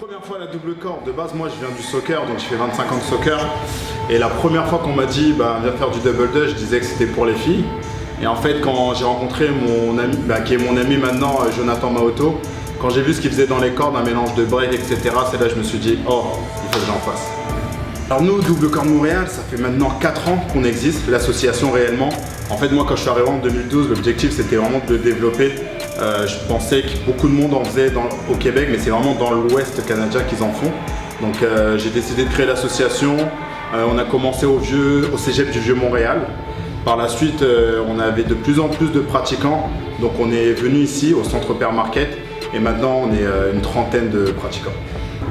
Première fois à la double corde, de base moi je viens du soccer, donc je fais 25 ans de soccer. Et la première fois qu'on m'a dit viens faire du double dutch, je disais que c'était pour les filles. Et en fait quand j'ai rencontré mon ami, qui est mon ami maintenant, Jonathan Maoto, quand j'ai vu ce qu'il faisait dans les cordes, un mélange de break, etc., c'est là que je me suis dit oh, il faut que j'en fasse. Alors nous, Double Corde Montréal, ça fait maintenant 4 ans qu'on existe, l'association réellement. En fait moi quand je suis arrivé en 2012, l'objectif c'était vraiment de le développer. Je pensais que beaucoup de monde en faisait au Québec, mais c'est vraiment dans l'Ouest canadien qu'ils en font. Donc j'ai décidé de créer l'association. On a commencé au cégep du Vieux-Montréal. Par la suite, on avait de plus en plus de pratiquants. Donc on est venu ici au Centre Père Marquette et maintenant on est une trentaine de pratiquants.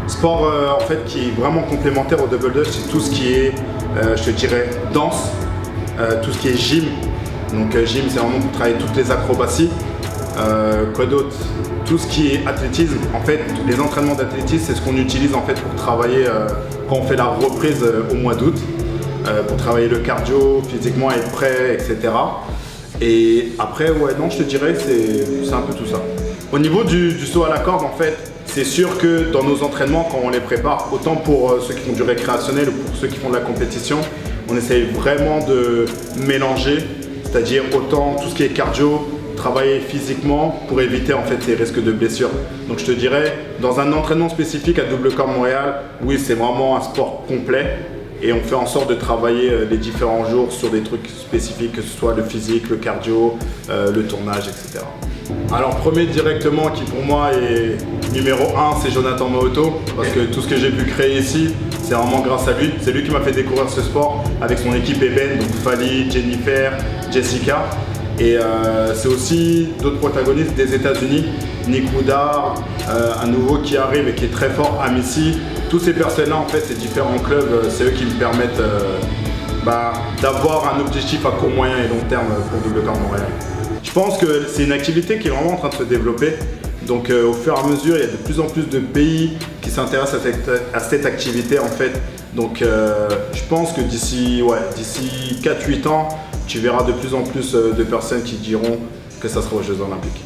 Sport en fait qui est vraiment complémentaire au double dutch, c'est tout ce qui est, je te dirais, danse, tout ce qui est gym. Donc gym, c'est vraiment pour travailler toutes les acrobaties. Quoi d'autre? Tout ce qui est athlétisme, en fait, les entraînements d'athlétisme, c'est ce qu'on utilise en fait pour travailler quand on fait la reprise au mois d'août, pour travailler le cardio, physiquement être prêt, etc. Et après, ouais, non, je te dirais, c'est un peu tout ça. Au niveau du saut à la corde, en fait, c'est sûr que dans nos entraînements, quand on les prépare, autant pour ceux qui font du récréationnel ou pour ceux qui font de la compétition, on essaye vraiment de mélanger, c'est-à-dire autant tout ce qui est cardio, travailler physiquement pour éviter en fait les risques de blessures. Donc je te dirais, dans un entraînement spécifique à Double Corde Montréal, oui c'est vraiment un sport complet et on fait en sorte de travailler les différents jours sur des trucs spécifiques, que ce soit le physique, le cardio, le tournage, etc. Alors premier directement qui pour moi est numéro 1, c'est Jonathan Maoto, parce que tout ce que j'ai pu créer ici, c'est vraiment grâce à lui. C'est lui qui m'a fait découvrir ce sport avec son équipe Eben, donc Fali, Jennifer, Jessica. Et c'est aussi d'autres protagonistes des États-Unis, Nick Woodard, un nouveau qui arrive et qui est très fort, Amici. Tous ces personnes-là, en fait, ces différents clubs, c'est eux qui me permettent d'avoir un objectif à court, moyen et long terme pour Double Corde Montréal. Je pense que c'est une activité qui est vraiment en train de se développer. Donc au fur et à mesure, il y a de plus en plus de pays qui s'intéressent à cette activité en fait. Donc je pense que d'ici 4-8 ans, tu verras de plus en plus de personnes qui diront que ça sera aux Jeux Olympiques.